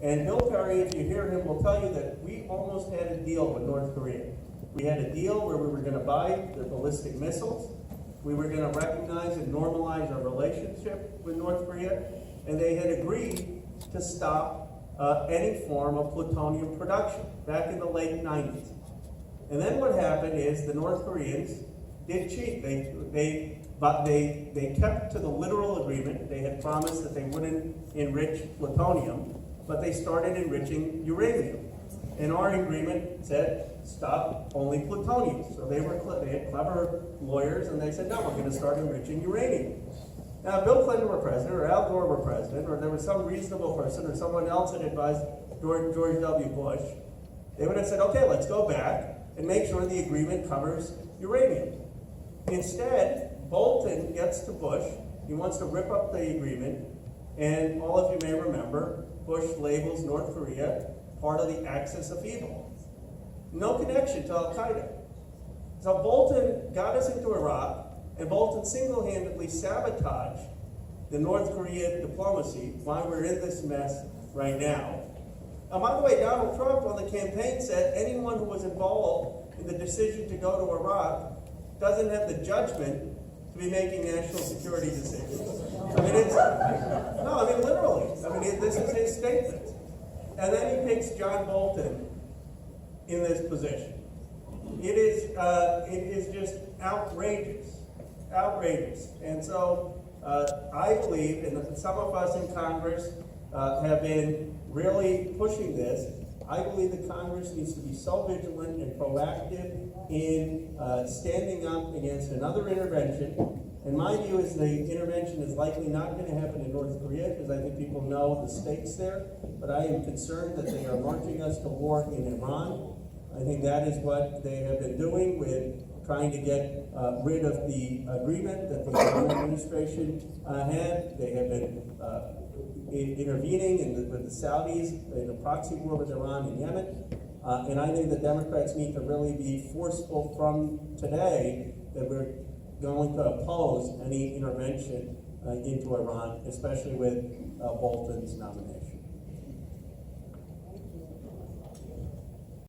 And Bill Perry, if you hear him, will tell you that we almost had a deal with North Korea. We had a deal where we were going to buy their ballistic missiles. We were going to recognize and normalize our relationship with North Korea. And they had agreed to stop any form of plutonium production back in the late 90s. And then what happened is the North Koreans did cheat. They kept to the literal agreement. They had promised that they wouldn't enrich plutonium, but they started enriching uranium. And our agreement said, stop only plutonium. So they had clever lawyers, and they said, no, we're going to start enriching uranium. Now, if Bill Clinton were president, or Al Gore were president, or there was some reasonable person, or someone else that advised George W. Bush, they would have said, okay, let's go back and make sure the agreement covers uranium. Instead, Bolton gets to Bush. He wants to rip up the agreement, and all of you may remember, Bush labels North Korea part of the axis of evil. No connection to Al-Qaeda. So Bolton got us into Iraq, and Bolton single-handedly sabotaged the North Korea diplomacy while we're in this mess right now. And by the way, Donald Trump on the campaign said anyone who was involved in the decision to go to Iraq doesn't have the judgment to be making national security decisions. I mean, literally. I mean, this is his statement. And then he picks John Bolton in this position. It is just outrageous. And so I believe, and some of us in Congress have been really pushing this, I believe that Congress needs to be so vigilant and proactive in standing up against another intervention. And my view is the intervention is likely not going to happen in North Korea, because I think people know the stakes there. But I am concerned that they are marching us to war in Iran. I think that is what they have been doing with trying to get rid of the agreement that the Obama administration had. They have been intervening with the Saudis in a proxy war with Iran and Yemen. And I think the Democrats need to really be forceful from today that we're going to oppose any intervention into Iran, especially with Bolton's nomination.